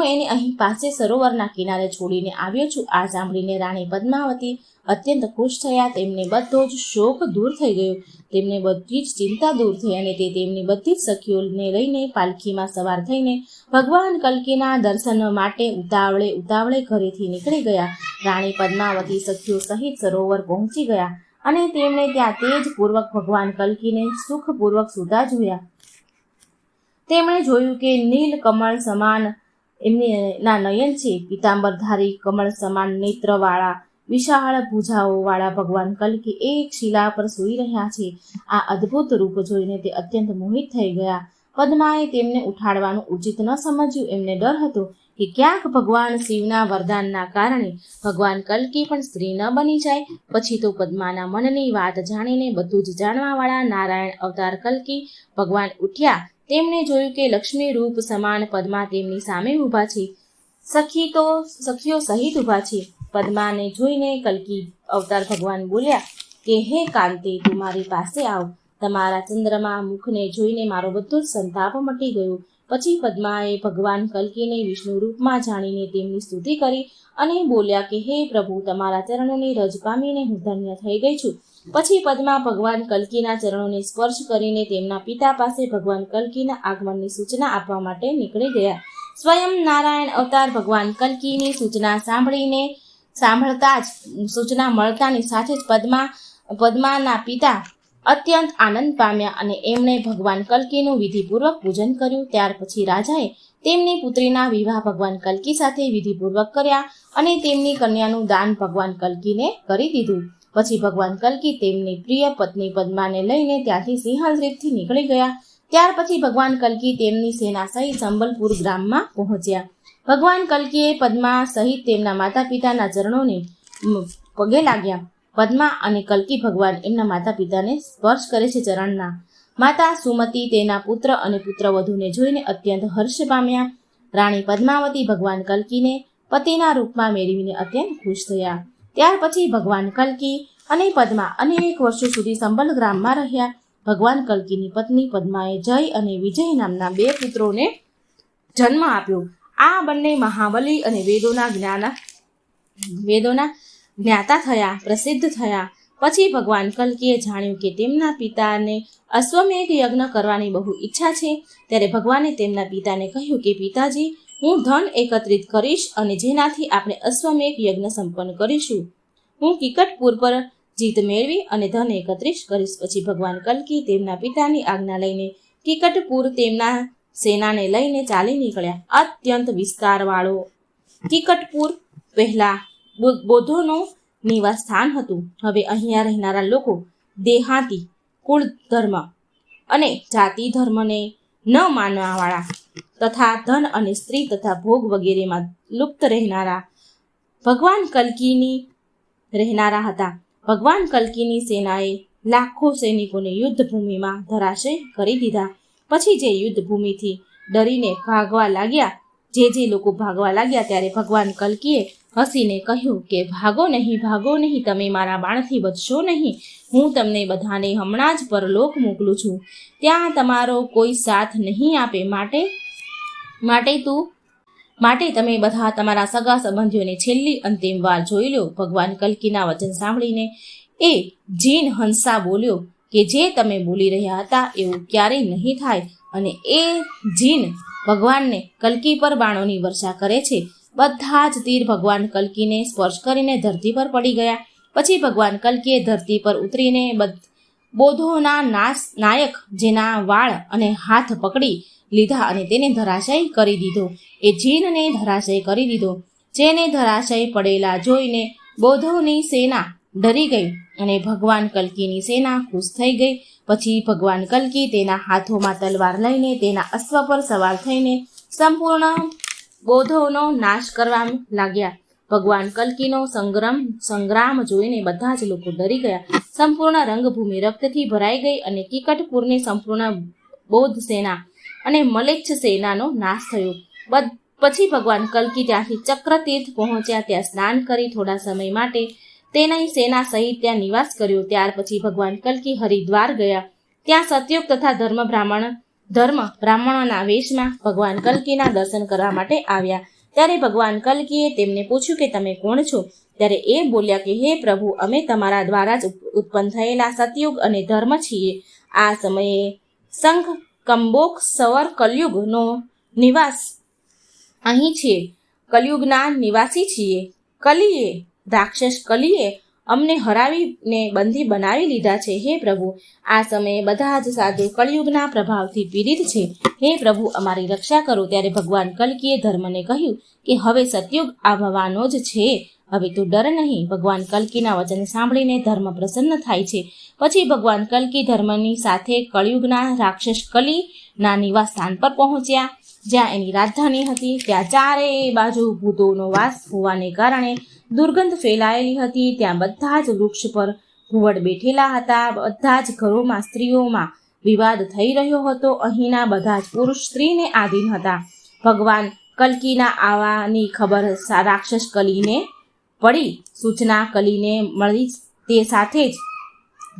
એને અહીં પાસે સરોવરના કિનારે છોડીને આવ્યો છું. આ સાંભળીને રાણી પદ્માવતી અત્યંત ખુશ થયા. તેમને બધો જ શોક દૂર થઈ ગયો. તેમને બધી જ ચિંતા દૂર થઈ અને તે તેમની બધી જ સખીઓને લઈને પાલખીમાં સવાર થઈને ભગવાન કલ્કીના દર્શન માટે ઉતાવળે ઘરેથી નીકળી ગયા. રાણી પદ્માવતી સખીઓ સહિત સરોવર પહોંચી ગયા અને તેમણે ત્યાં તેજપૂર્વક ભગવાન કલ્કીને સુખપૂર્વક સૂતા જોયા. તેમણે જોયું કે નીલ કમળ સમાન એમના નયન છે. પીતાંબરધારી કમળ સમાન નેત્રવાળા વિશાળ ભુજાઓવાળા ભગવાન કલ્કી એક શિલા પર સૂઈ રહ્યા છે. આ અદ્ભુત રૂપ જોઈને તે અત્યંત મોહિત થઈ ગયા. પદ્માએ તેમને ઉઠાડવાનું ઉચિત ન સમજ્યું. એમને ડર હતો કે ક્યાંક ભગવાન શિવના વરદાનના કારણે ભગવાન કલ્કી પણ સ્ત્રી ન બની જાય. પછી તો પદ્માના મનની વાત જાણીને બધું જ જાણવાવાળા નારાયણ અવતાર કલ્કી ભગવાન ઉઠ્યા. તેમણે જોયું કે લક્ષ્મી રૂપ સમાન પદ્મા તેમની સામે ઊભા છે. સખીઓ સહિત ઊભા છે. પદ્માને જોઈને કલ્કી અવતાર ભગવાન બોલ્યા કે હે કાંતે, તું મારી પાસે આવ. તમારા ચંદ્રમા મુખને જોઈને મારો બધો જ સંતાપ મટી ગયો. પછી પદ્માએ ભગવાન કલ્કીને વિષ્ણુ રૂપમાં જાણીને તેમની સ્તુતિ કરી અને બોલ્યા કે હે પ્રભુ, તમારા ચરણોની રજ પામીને હું ધન્ય થઈ ગઈ છું. પછી પદ્મા ભગવાન કલ્કીના ચરણોને સ્પર્શ કરીને તેમના પિતા પાસે ભગવાન કલ્કીના આગમનની સૂચના આપવા માટે નીકળી ગયા. સ્વયં નારાયણ અવતાર ભગવાન કલ્કીની સૂચના મળતાની સાથે જ પદ્મા પદ્માના પિતા અત્યંત આનંદ પામ્યા અને એમણે ભગવાન કલ્કીનું વિધિપૂર્વક પૂજન કર્યું. ત્યાર પછી રાજાએ તેમની પુત્રીના વિવાહ ભગવાન કલ્કી સાથે વિધિપૂર્વક કર્યા અને તેમની કન્યાનું દાન ભગવાન કલ્કીને કરી દીધું. પછી ભગવાન કલ્કી તેમની પ્રિય પત્ની પદ્માને લઈને ત્યાંથી સિંહદ્વીપથી નીકળી ગયા. ત્યાર પછી ભગવાન કલ્કી તેમની સેના સહિત સંબલપુર ગ્રામમાં પહોંચ્યા. ભગવાન કલ્કીએ પદ્મા સહિત તેમના માતા પિતાના ચરણોને પગે લાગ્યા. પદ્મા અને કલ્કી ભગવાન એમના માતા પિતાને સ્પર્શ કરે છે ચરણના. માતા સુમતી તેના પુત્ર અને પુત્રવધૂને જોઈને અત્યંત હર્ષ પામ્યા. રાણી પદ્માવતી ભગવાન કલ્કીને પતિના રૂપમાં મેળવીને અત્યંત ખુશ થયા. ત્યાર પછી ભગવાન કલ્કી અને પદ્મા અનેક વર્ષો સુધી સંબલ ગ્રામમાં રહ્યા. ભગવાન કલ્કીની પત્ની પદ્માએ જય અને વિજય નામના 2 પુત્રોને જન્મ આપ્યો. આ બંને મહાબલી અને વેદોના જ્ઞાતા થયા, પ્રસિદ્ધ થયા. પછી ભગવાન કલ્કીએ જાણ્યું કે તેમના પિતાને અશ્વમેઘ યજ્ઞ કરવાની બહુ ઈચ્છા છે. ત્યારે ભગવાને તેમના પિતાને કહ્યું કે પિતાજી, હું ધન એકત્રિત કરીશ અને જેનાથી આપણે અશ્વમેઘ યજ્ઞ સંપન્ન કરીશું. હું કિકટપુર પર જીત મેળવી અને ધન એકત્રિત કરીશ. પછી ભગવાન કલ્કી તેમના પિતાની આજ્ઞા લઈને કિકટપુર તેમના સેનાને લઈને ચાલી નીકળ્યા. અત્યંત વિસ્તારવાળો કિકટપુર પહેલા બૌદ્ધોનું નિવાસ સ્થાન હતું. હવે અહીંયા રહેનારા લોકો દેહાતી, કુળ ધર્મ અને જાતિ ધર્મને ન માનવાવાળા તથા ધન અને સ્ત્રી તથા ભોગ વગેરેમાં લુપ્ત રહેનારા ભગવાન કલ્કીની રહેનારા હતા. ભગવાન કલ્કીની સેનાએ લાખો સૈનિકોને યુદ્ધભૂમિમાં ધરાશય કરી દીધા. પછી જે યુદ્ધભૂમિથી ડરીને ભાગવા લાગ્યા, જે લોકો ભાગવા લાગ્યા, ત્યારે ભગવાન કલ્કીએ હસીને કહ્યું કે ભાગો નહીં, તમે મારા બાણથી બચશો નહીં. હું તમને બધાને હમણાં જ પરલોક મોકલું છું. ત્યાં તમારો કોઈ સાથ નહીં આપે. માટે તમે બધા તમારા સગા સંબંધીઓને છેલ્લી અંતિમ વાર જોઈ લો. ભગવાન કલ્કીના વચન સાંભળીને એ જીન હંસા બોલ્યો કે જે તમે બોલી રહ્યા હતા એવું ક્યારેય નહીં થાય. અને એ જીન ભગવાનને કલ્કી પર બાણોની વર્ષા કરે છે. બધા જ તીર ભગવાન કલ્કીને સ્પર્શ કરીને ધરતી પર પડી ગયા. પછી ભગવાન કલ્કીએ ધરતી પર ઉતરીને બૌદ્ધોના નાયક જેના વાળ અને હાથ પકડી લીધા અને તેને ધરાશય કરી દીધો. એ જીનને ધરાશય કરી દીધો. જેને ધરાશય પડેલા જોઈને બૌદ્ધોની સેના ડરી ગઈ અને ભગવાન કલ્કીની સેના ખુશ થઈ ગઈ. પછી ભગવાન કલ્કી તેના હાથોમાં તલવાર લઈને તેના અશ્વ પર સવાર થઈને સંપૂર્ણ બૌદ્ધોનો નાશ કરવા લાગ્યા. ભગવાન કલ્કીનો સંગ્રામ જોઈને બધા જ લોકો ડરી ગયા. સંપૂર્ણ રંગભૂમિ રક્તથી ભરાઈ ગઈ અને કિકટપુરની સંપૂર્ણ બૌદ્ધ સેના અને મલેચ્છ સેનાનો નાશ થયો. પછી ભગવાન કલ્કી ત્યાંથી ચક્રતીર્થ પહોંચ્યા. ત્યાં સ્નાન કરી થોડા સમય માટે તેની સેના સહિત ત્યાં નિવાસ કર્યો. ત્યાર પછી ભગવાન કલ્કી હરિદ્વાર ગયા. ત્યાં સતયુગ તથા બ્રાહ્મણોના વેશમાં ભગવાન કલ્કીના દર્શન કરવા માટે આવ્યા. ત્યારે ભગવાન કલ્કીએ તેમને પૂછ્યું કે તમે કોણ છો? ત્યારે એ બોલ્યા કે હે પ્રભુ, અમે તમારા દ્વારા જ ઉત્પન્ન થયેલા સતયુગ અને ધર્મ છીએ. આ સમયે સંઘ કંબોક સવર કલયુગનો નિવાસ અહીં છે. કલયુગના નિવાસી છીએ. રાક્ષસ કલીએ અમને હરાવીને બંધી બનાવી લીધા છે. હે પ્રભુ, આ સમયે બધા જ સાધુ કળિયુગના પ્રભાવથી પીડિત છે. હે પ્રભુ, અમારી રક્ષા કરો. ત્યારે ભગવાન કલ્કીએ ધર્મને કહ્યું કે હવે સતયુગ આવવાનો જ છે, હવે તું ડર નહીં. ભગવાન કલ્કીના વચન સાંભળીને ધર્મ પ્રસન્ન થાય છે. પછી ભગવાન કલ્કી ધર્મની સાથે કળિયુગના રાક્ષસ કલીના નિવાસ સ્થાન પર પહોંચ્યા, જ્યાં એની રાજધાની હતી. ત્યાં ચારે બાજુ ભૂતોનો વાસ હોવાને કારણે દુર્ગંધ ફેલાયેલી હતી. ત્યાં બધા જ વૃક્ષ પર ઘુવડ બેઠેલા હતા. બધા જ ઘરોમાં સ્ત્રીઓમાં વિવાદ થઈ રહ્યો હતો. અહીંના બધા જ પુરુષ સ્ત્રીને આધીન હતા. ભગવાન કલ્કીના આવવાની ખબર રાક્ષસ કલીને પડી. સૂચના કલીને મળી તે સાથે જ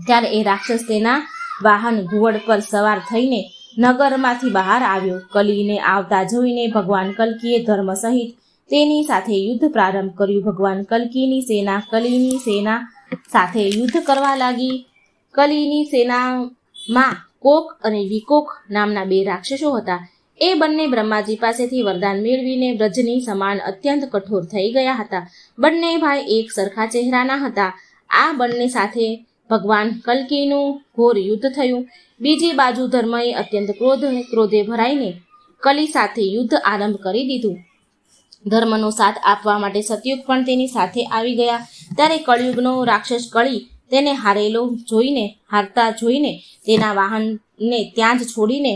ત્યારે એ રાક્ષસ તેના વાહન ઘુવડ પર સવાર થઈને નગરમાંથી બહાર આવ્યો. કલીને આવતા જોઈને ભગવાન કલ્કીએ ધર્મ સહિત તેની સાથે યુદ્ધ પ્રારંભ કર્યું. ભગવાન કલ્કીની સેના કલીની સેના સાથે યુદ્ધ કરવા લાગી. કલીની સેનામાં કોક અને વિકોક નામના 2 રાક્ષસો હતા. એ બંને બ્રહ્માજી પાસેથી વરદાન મેળવીને વ્રજની સમાન અત્યંત કઠોર થઈ ગયા હતા. બંને ભાઈ એક સરખા ચહેરાના હતા. આ બંને સાથે ભગવાન કલ્કીનું ઘોર યુદ્ધ થયું. બીજી બાજુ ધર્મએ અત્યંત ક્રોધે ભરાઈને કલી સાથે યુદ્ધ આરંભ કરી દીધું. ધર્મનો સાથ આપવા માટે સતયુગ પણ તેની સાથે આવી ગયા. ત્યારે કળિયુગનો રાક્ષસ કળી તેને હારતા જોઈને તેના વાહનને ત્યાં જ છોડીને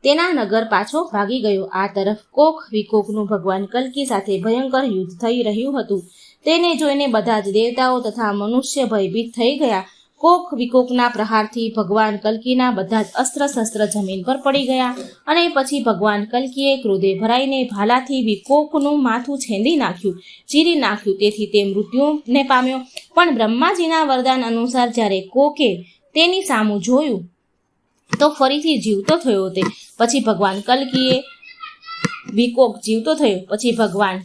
તેના નગર પાછો ભાગી ગયો. આ તરફ કોક વિકોકનું ભગવાન કલ્કી સાથે ભયંકર યુદ્ધ થઈ રહ્યું હતું. તેને જોઈને બધા જ દેવતાઓ તથા મનુષ્ય ભયભીત થઈ ગયા. કોક વિકોકના પ્રહારથી ભગવાન કલ્કીના બધા જ અસ્ત્ર શસ્ત્ર જમીન પર પડી ગયા અને પછી ભગવાન કલ્કીએ ક્રોધે ભરાઈને ભાલાથી વિકોકનું માથું ચીરી નાખ્યું. તેથી તે મૃત્યુને પામ્યો. પણ બ્રહ્માજીના વરદાન અનુસાર જ્યારે કોકે તેની સામું જોયું તો ફરીથી જીવતો થયો. પછી ભગવાન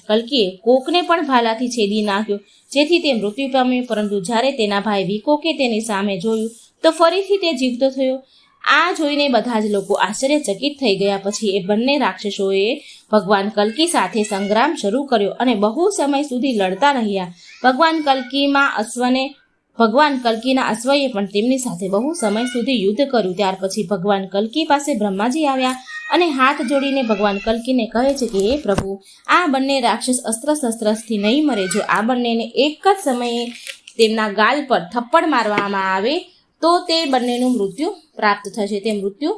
કલ્કીએ કોકને પણ ભાલાથી છેદી નાખ્યો, જેથી તે મૃત્યુ પામ્યો. પરંતુ જ્યારે તેના ભાઈ વિકોકે તેની સામે જોયું તો ફરીથી તે જીવતો થયો. આ જોઈને બધા જ લોકો આશ્ચર્યચકિત થઈ ગયા. પછી એ બંને રાક્ષસોએ ભગવાન કલ્કી સાથે સંગ્રામ શરૂ કર્યો અને બહુ સમય સુધી લડતા રહ્યા. ભગવાન કલ્કીના અશ્વએ પણ તેમની સાથે બહુ સમય સુધી યુદ્ધ કર્યું. ત્યાર પછી ભગવાન કલ્કી પાસે બ્રહ્માજી આવ્યા અને હાથ જોડીને ભગવાન કલ્કીને કહે છે કે હે પ્રભુ, આ બંને રાક્ષસ અસ્ત્ર શસ્ત્રથી નહીં મરે. જો આ બંનેને એક જ સમયે તેમના ગાલ પર થપ્પડ મારવામાં આવે તો તે બંનેનું મૃત્યુ પ્રાપ્ત થશે, તે મૃત્યુ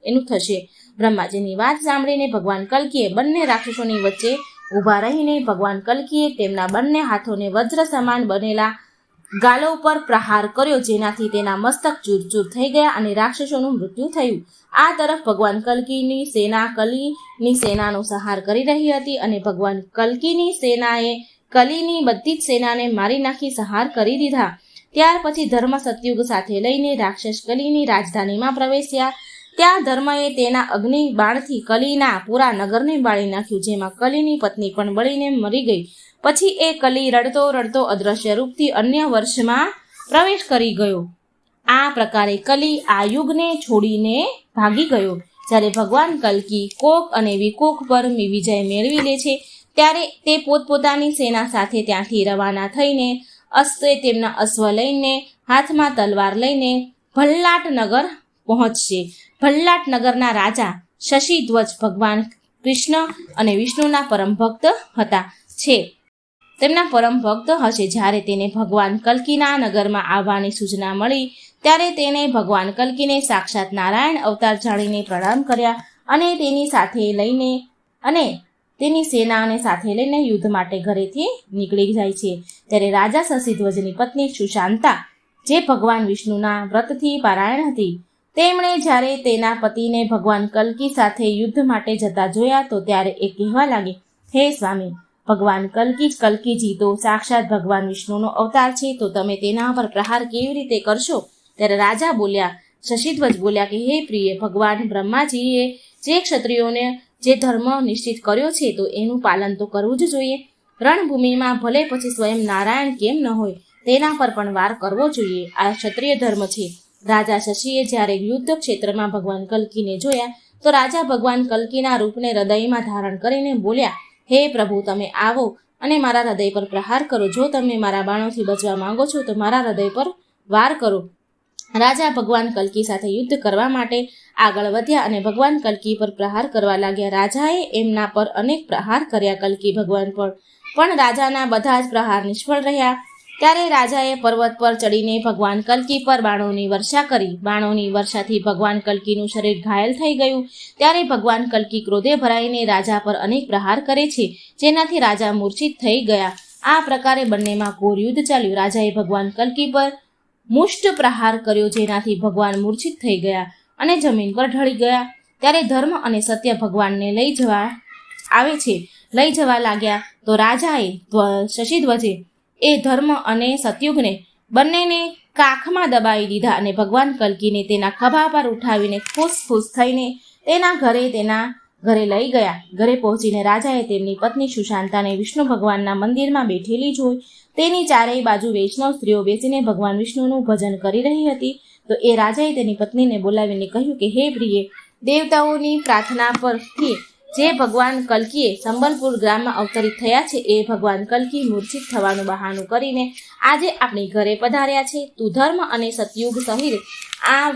એનું થશે. બ્રહ્માજીની વાત સાંભળીને ભગવાન કલ્કીએ બંને રાક્ષસોની વચ્ચે ઊભા રહીને ભગવાન કલ્કીએ તેમના બંને હાથોને વજ્ર સમાન બનેલા ગાલો પર પ્રહાર કર્યો, જેનાથી તેના મસ્તક ચૂરચૂર થઈ ગયા અને રાક્ષસોનું મૃત્યુ થયું. આ તરફ ભગવાન કલ્કીની સેના કલીની સેનાનો સંહાર કરી રહી હતી અને ભગવાન કલ્કીની સેનાએ કલીની બધી જ સેનાને મારી નાખી સંહાર કરી દીધા. ત્યાર પછી ધર્મ સતયુગ સાથે લઈને રાક્ષસ કલીની રાજધાનીમાં પ્રવેશ્યા. ત્યાં ધર્મએ તેના અગ્નિ બાણથી કલીના પૂરા નગરને બાળી નાખ્યું, જેમાં કલીની પત્ની પણ બળીને મરી ગઈ. પછી એ કલી રડતો અદ્રશ્ય રૂપથી અન્ય વર્ષમાં પ્રવેશ કરી ગયો. આ પ્રકારે કલી આ યુગને છોડીને ભાગી ગયો. જ્યારે ભગવાન કલ્કી કોક અને વિકોક પર વિજય મેળવી લે છે ત્યારે તે પોતપોતાની સેના સાથે ત્યાંથી રવાના થઈને તેમના અશ્વ લઈને હાથમાં તલવાર લઈને ભલ્લાટ નગર પહોંચશે. ભલ્લાટ નગરના રાજા શશિધ્વજ ભગવાન કૃષ્ણ અને વિષ્ણુના પરમ ભક્ત હશે. જ્યારે તેને ભગવાન કલ્કીના નગરમાં આવવાની સૂચના મળી ત્યારે તેને ભગવાન કલ્કીને સાક્ષાત નારાયણ અવતાર જાણીને પ્રણામ કર્યા અને તેની સેનાને સાથે લઈને યુદ્ધ માટે ઘરેથી નીકળી જાય છે. ત્યારે રાજા શશિધ્વજની પત્ની સુશાંતા, જે ભગવાન વિષ્ણુના વ્રતથી પારાયણ હતી, તેમણે જ્યારે તેના પતિને ભગવાન કલ્કી સાથે યુદ્ધ માટે જતા જોયા તો ત્યારે એ કહેવા લાગી, હે સ્વામી, ભગવાન કલ્કીજી તો સાક્ષાત ભગવાન વિષ્ણુનો અવતાર છે, તો તમે તેના પર પ્રહાર કેવી રીતે કરશો? ત્યારે રાજા શશિધ્વજ બોલ્યા કે હે પ્રિય, ભગવાન બ્રહ્માજીએ જે ક્ષત્રિયોને જે ધર્મ નિશ્ચિત કર્યો છે તો એનું પાલન તો કરવું જ જોઈએ. રણભૂમિમાં ભલે પછી સ્વયં નારાયણ કેમ ન હોય, તેના પર પણ વાર કરવો જોઈએ. આ ક્ષત્રિય ધર્મ છે. રાજા શશિએ જ્યારે યુદ્ધ ક્ષેત્રમાં ભગવાન કલ્કીને જોયા તો રાજા ભગવાન કલ્કીના રૂપને હૃદયમાં ધારણ કરીને બોલ્યા, હે પ્રભુ, તમે આવો અને મારા હૃદય પર પ્રહાર કરો. જો તમે મારા બાણોથી બચવા માંગો છો તો મારા હૃદય પર વાર કરો. રાજા ભગવાન કલ્કી સાથે યુદ્ધ કરવા માટે આગળ વધ્યા અને ભગવાન કલ્કી પર પ્રહાર કરવા લાગ્યા. રાજાએ એમના પર અનેક પ્રહાર કર્યા. કલ્કી ભગવાન પર પણ રાજાના બધા જ પ્રહાર નિષ્ફળ રહ્યા. ત્યારે રાજાએ પર્વત પર ચડીને ભગવાન કલ્કી પર બાણોની વર્ષા કરી. બાણોની વર્ષાથી ભગવાન કલ્કીનું શરીર ઘાયલ થઈ ગયું. ત્યારે ભગવાન કલ્કી ક્રોધે ભરાઈને રાજા પર અનેક પ્રહાર કરે છે, જેનાથી રાજા મૂર્છિત થઈ ગયા. આ પ્રકારે બંનેમાં ઘોર યુદ્ધ ચાલ્યું. રાજાએ ભગવાન કલ્કી પર મુષ્ટ પ્રહાર કર્યો, જેનાથી ભગવાન મૂર્છિત થઈ ગયા અને જમીન પર ઢળી ગયા. ત્યારે ધર્મ અને સત્ય ભગવાનને લઈ જવા લાગ્યા. તો રાજાએ શશિધ્વજે એ ધર્મ અને સતયુગને બંનેને કાખમાં દબાવી દીધા અને ભગવાન કલ્કીને તેના ખભા પર ઉઠાવીને ખુશ થઈને તેના ઘરે લઈ ગયા. ઘરે પહોંચીને રાજાએ તેમની પત્ની સુશાંતાને વિષ્ણુ ભગવાનના મંદિરમાં બેઠેલી જોઈ. તેની ચારેય બાજુ વૈષ્ણવ સ્ત્રીઓ બેસીને ભગવાન વિષ્ણુનું ભજન કરી રહી હતી. તો એ રાજાએ તેની પત્નીને બોલાવીને કહ્યું કે હે પ્રિય, દેવતાઓની પ્રાર્થના પરથી જે ભગવાન કલ્કીએ સંબલપુર ગ્રામમાં અવતરિત થયા છે, એ ભગવાન કલ્કી મૂર્છિત થવાનું બહાનું કરીને આજે આપણી ઘરે પધાર્યા છે. તું ધર્મ અને સતયુગ સહિત આ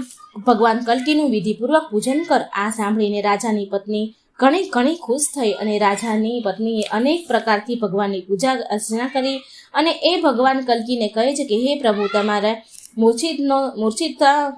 ભગવાન કલ્કીનું વિધિપૂર્વક પૂજન કર. આ સાંભળીને રાજાની પત્ની ઘણી ખુશ થઈ અને રાજાની પત્નીએ અનેક પ્રકારથી ભગવાનની પૂજા અર્ચના કરી અને એ ભગવાન કલ્કીને કહે છે કે હે પ્રભુ, તમારા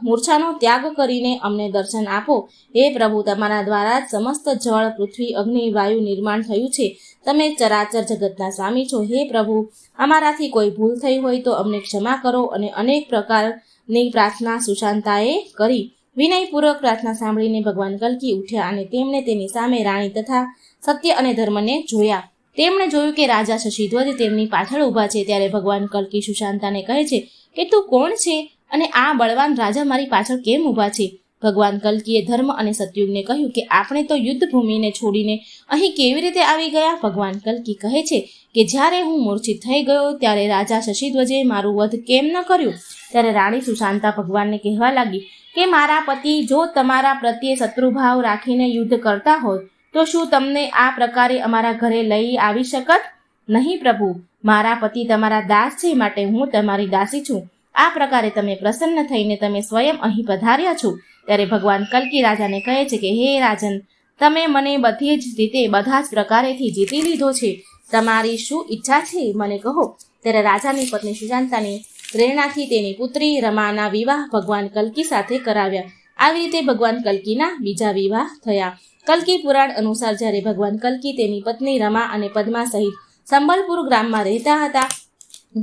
મૂર્છાનો ત્યાગ કરીને અમને દર્શન આપો. હે પ્રભુ, તમારા દ્વારા જ સમસ્ત જળ, પૃથ્વી, અગ્નિ, વાયુ નિર્માણ થયું છે. તમે ચરાચર જગતના સ્વામી છો. હે પ્રભુ, અમારાથી કોઈ ભૂલ થઈ હોય તો અમને ક્ષમા કરો. અને અનેક પ્રકારની પ્રાર્થના સુશાંતાએ કરી. વિનયપૂર્વક પ્રાર્થના સાંભળીને ભગવાન કલ્કી ઉઠ્યા અને તેમણે તેની સામે રાણી તથા સત્ય અને ધર્મને જોયા. તેમણે જોયું કે રાજા શશીધ્વજ તેમની પાછળ ઊભા છે. ત્યારે ભગવાન કલ્કી સુશાંતાને કહે છે કે તું કોણ છે અને આ બળવાન રાજા મારી પાછળ કેમ ઊભા છે? ભગવાન કલ્કીએ ધર્મ અને સતયુગને કહ્યું કે આપણે તો યુદ્ધ ભૂમિને છોડીને અહીં કેવી રીતે આવી ગયા? ભગવાન કલ્કી કહે છે કે જ્યારે હું મૂર્છિત થઈ ગયો ત્યારે રાજા શશીધ્વજે મારું વધ કેમ ન કર્યું? ત્યારે રાણી સુશાંતા ભગવાનને કહેવા લાગી કે મારા પતિ જો તમારા પ્રત્યે શત્રુભાવ રાખીને યુદ્ધ કરતા હોત તો શું તમને આ પ્રકારે અમારા ઘરે લઈ આવી શકત? નહીં પ્રભુ, મારા પતિ તમારા દાસ છે, માટે હું તમારી દાસી છું. આ પ્રકારે તમે પ્રસન્ન થઈને તમે સ્વયં અહીં પધાર્યા છો. ત્યારે ભગવાન કલ્કી રાજાને કહે છે કે હે રાજન, તમે મને બધી જ રીતે બધા જ પ્રકારેથી જીતી લીધો છે. તમારી શું ઈચ્છા છે મને કહો. ત્યારે રાજાની પત્ની સુશાંતાની પ્રેરણાથી તેની પુત્રી રમાના વિવાહ ભગવાન કલ્કી સાથે કરાવ્યા. આવી રીતે ભગવાન કલ્કીના બીજા વિવાહ થયા. કલ્કી પુરાણ અનુસાર જ્યારે ભગવાન કલ્કી તેની પત્ની રમા અને પદ્મા સહિત સંબલપુર ગ્રામમાં રહેતા હતા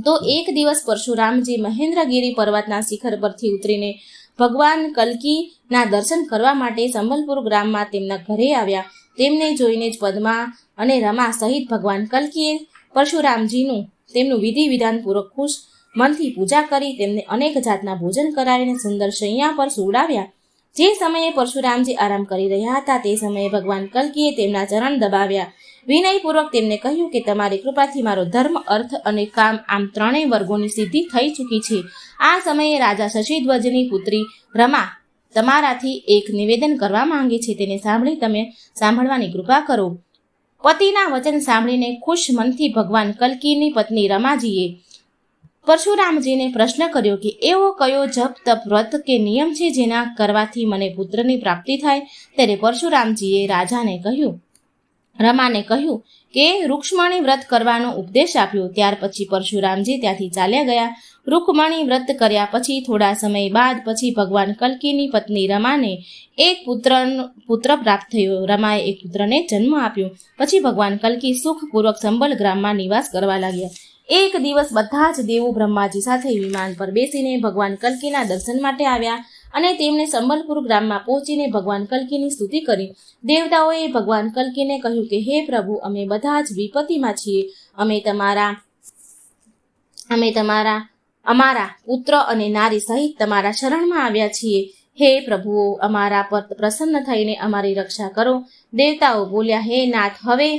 તો એક દિવસ પરશુરામજી મહેન્દ્રગીરી પર્વતના શિખર પરથી ઉતરીને ભગવાન કલ્કીના દર્શન કરવા માટે સંબલપુર ગ્રામમાં તેમના ઘરે આવ્યા. તેમને જોઈને જ પદ્મા અને રમા સહિત ભગવાન કલ્કીએ પરશુરામજીનું તેમનું વિધિ વિધાનપૂર્વક ખુશ મનથી પૂજા કરી તેમને અનેક જાતના ભોજન કરાવીને સુંદર શૈયા પર સુવડાવ્યા. જે સમયે પરશુરામજી આરામ કરી રહ્યા હતા તે સમયે ભગવાન કલ્કીએ તેમના ચરણ દબાવ્યા. વિનયપૂર્વક તેમને કહ્યું કે તમારી કૃપાથી મારો ધર્મ, અર્થ અને કામ આમ ત્રણેય વર્ગોની સિદ્ધિ થઈ ચૂકી છે. આ સમયે રાજા શશીધ્વજની પુત્રી રમા તમારાથી એક નિવેદન કરવા માંગે છે. તેને સાંભળી તમે સાંભળવાની કૃપા કરો. પતિના વચન સાંભળીને ખુશ મનથી ભગવાન કલ્કીની પત્ની રમાજીએ પરશુરામજીને પ્રશ્ન કર્યો કે એવો કયો જપ, તપ, વ્રત કે નિયમ છે જેના કરવાથી મને પુત્રની પ્રાપ્તિ થાય? ત્યારે પરશુરામજીએ રમાને કહ્યું કે રૂક્ષ્મણી વ્રત કરવાનો ઉપદેશ આપ્યો. ત્યાર પછી પરશુરામજી ત્યાંથી ચાલ્યા ગયા. રૂક્ષ્મણી વ્રત કર્યા પછી થોડા સમય બાદ પછી ભગવાન કલ્કીની પત્ની રમાને એક પુત્ર પ્રાપ્ત થયો. રમાએ એક પુત્રને જન્મ આપ્યો. પછી ભગવાન કલ્કી સુખપૂર્વક સંબલ ગ્રામમાં નિવાસ કરવા લાગ્યા. એક દિવસ બધા જ દેવો બ્રહ્માજી સાથે વિમાન પર બેસીને ભગવાન કલ્કીના દર્શન માટે આવ્યા અને તેમણે સંબલપુર ગ્રામમાં પહોંચીને ભગવાન કલ્કીની સ્તુતિ કરી. દેવતાઓએ ભગવાન કલ્કીને કહ્યું કે હે પ્રભુ, અમે બધા જ વિપત્તિમાં છીએ. અમારા પુત્ર અને નારી સહિત તમારા શરણમાં આવ્યા છીએ. હે પ્રભુઓ, અમારા પર પ્રસન્ન થઈને અમારી રક્ષા કરો. દેવતાઓ બોલ્યા, હે નાથ, હવે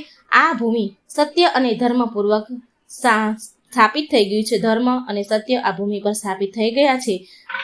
આ ભૂમિ સત્ય અને ધર્મપૂર્વક સ્થાપિત થઈ ગયું છે. ધર્મ અને સત્ય આ ભૂમિ પર સ્થાપિત થઈ ગયા છે.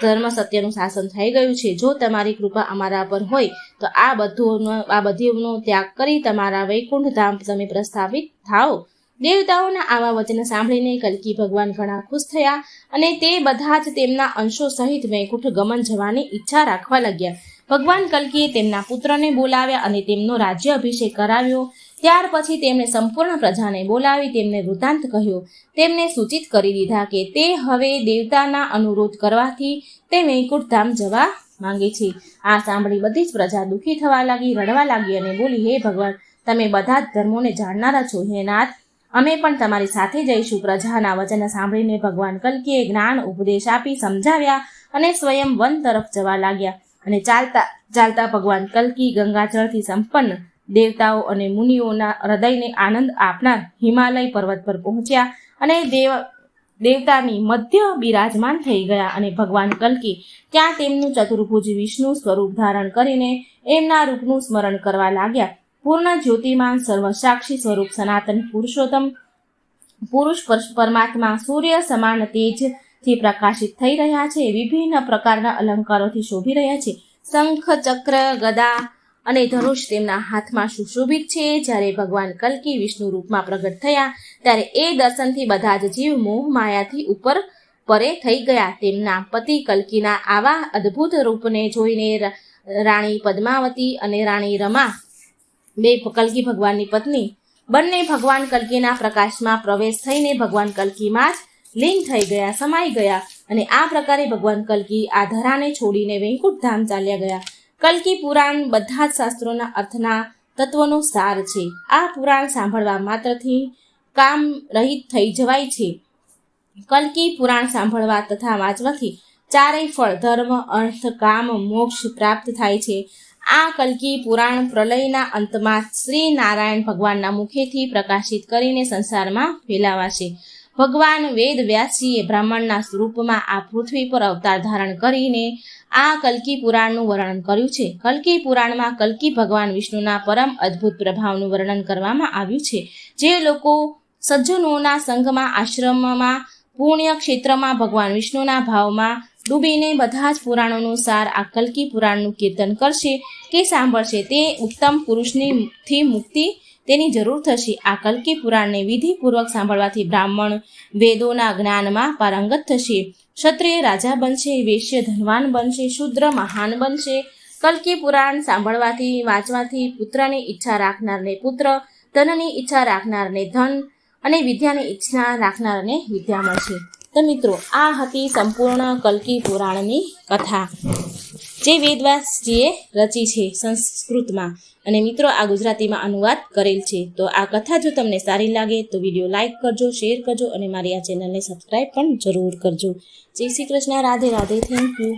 ધર્મ સત્યનું શાસન થઈ ગયું છે. જો તમારી કૃપા અમારા પર હોય તો આ બધીનો ત્યાગ કરી તમારા વૈકુંઠ ધામ તમે પ્રસ્થાપિત થાઓ. દેવતાઓના આવા વચન સાંભળીને કલ્કી ભગવાન ઘણા ખુશ થયા અને તે બધા જ તેમના અંશો સહિત વૈકુંઠ ગમન જવાની ઈચ્છા રાખવા લાગ્યા. ભગવાન કલ્કીએ તેમના પુત્રને બોલાવ્યા અને તેમનો રાજ્ય અભિષેક કરાવ્યો. ત્યાર પછી તેમણે સંપૂર્ણ પ્રજાને બોલાવી તેમને વૃત્તાંત કહ્યો. તેમને સૂચિત કરી દીધા કે તે હવે દેવતાના અનુરોધ કરવાથી તે વૈકુંઠ ધામ જવા માંગે છે. આ સાંભળી બધી જ પ્રજા દુઃખી થવા લાગી, રડવા લાગી અને બોલી, હે ભગવાન, તમે બધા જ ધર્મોને જાણનારા છો. હે નાથ, અમે પણ તમારી સાથે જઈશું. પ્રજાના વચન સાંભળીને ભગવાન કલ્કીએ જ્ઞાન ઉપદેશ આપી સમજાવ્યા અને સ્વયં વન તરફ જવા લાગ્યા. અને ચાલતા ભગવાન કલ્કી ગંગાજળથી સંપન્ન દેવતાઓ અને મુનિઓના હૃદયને આનંદ આપનાર હિમાલય પર્વત પર પહોંચ્યા અને દેવતાની મધ્ય બિરાજમાન થઈ ગયા. અને ભગવાન કલ્કી ત્યાં તેમનું ચતુર્ભુજ વિષ્ણુ સ્વરૂપ ધારણ કરીને એમના રૂપનું સ્મરણ કરવા લાગ્યા. પૂર્ણ જ્યોતિમાન સર્વસાક્ષી સ્વરૂપ સનાતન પુરુષોત્તમ પુરુષ પરમાત્મા સૂર્ય સમાન તેજથી પ્રકાશિત થઈ રહ્યા છે. વિભિન્ન પ્રકારના અલંકારોથી શોભી રહ્યા છે. શંખ, ચક્ર, ગદા અને ધનુષ તેમના હાથમાં સુશોભિત છે. જ્યારે ભગવાન કલ્કી વિષ્ણુ રૂપમાં પ્રગટ થયા ત્યારે એ દર્શનથી બધા જ જીવ મોહ માયાથી ઉપર પરે થઈ ગયા. તેમના પતિ કલ્કીના આવા અદ્ભુત રૂપને જોઈને રાણી પદ્માવતી અને રાણી રમા, બે કલ્કી ભગવાનની પત્ની, બંને ભગવાન કલ્કીના પ્રકાશમાં પ્રવેશ થઈને ભગવાન કલ્કીમાં જ લીન થઈ ગયા, સમાઈ ગયા. અને આ પ્રકારે ભગવાન કલ્કી આ ધરાને છોડીને વૈકુંઠ ધામ ચાલ્યા ગયા. કલ્કી પુરાણ બધા જ શાસ્ત્રોના અર્થના તત્વનો સાર છે. આ પુરાણ સાંભળવા માત્રથી કામ રહિત થઈ જવાય છે. કલ્કી પુરાણ સાંભળવા તથા વાંચવાથી ચારેય ફળ ધર્મ, અર્થ, કામ, મોક્ષ પ્રાપ્ત થાય છે. આ કલ્કી પુરાણ પ્રલયના અંતમાં શ્રી નારાયણ ભગવાનના મુખેથી પ્રકાશિત કરીને સંસારમાં ફેલાવાશે. ભગવાન વેદ વ્યાસજીએ બ્રાહ્મણના સ્વરૂપમાં આ પૃથ્વી પર અવતાર ધારણ કરીને આ કલ્કી પુરાણનું વર્ણન કર્યું છે. કલ્કી પુરાણમાં કલ્કી ભગવાન વિષ્ણુના પરમ અદ્ભુત પ્રભાવનું વર્ણન કરવામાં આવ્યું છે. જે લોકો સજ્જનોના સંઘમાં, આશ્રમમાં, પુણ્ય ક્ષેત્રમાં ભગવાન વિષ્ણુના ભાવમાં ડૂબીને બધા જ પુરાણોનું સાર આ કલ્કી પુરાણનું કીર્તન કરશે કે સાંભળશે તે ઉત્તમ પુરુષથી મુક્તિ તેની જરૂર થશે. આ કલ્કી પુરાણને વિધિપૂર્વક સાંભળવાથી બ્રાહ્મણ વેદોના જ્ઞાનમાં પારંગત થશે, ક્ષત્રિય રાજા બનશે, વૈશ્ય ધનવાન બનશે, શૂદ્ર મહાન બનશે. કલ્કી પુરાણ સાંભળવાથી, વાંચવાથી પુત્રની ઈચ્છા રાખનારને પુત્ર, ધનની ઈચ્છા રાખનારને ધન અને વિદ્યાની ઈચ્છા રાખનારને વિદ્યા મળશે. તો મિત્રો, આ હતી સંપૂર્ણ કલ્કી પુરાણની કથા જે વેદવ્યાસજીએ રચી છે સંસ્કૃતમાં, અને મિત્રો આ ગુજરાતીમાં અનુવાદ કરેલ છે. તો આ કથા જો તમને સારી લાગે તો વિડીયો લાઇક કરજો, શેર કરજો અને મારી આ ચેનલને સબસ્ક્રાઈબ પણ જરૂર કરજો. જય શ્રી કૃષ્ણ. રાધે રાધે. Thank you.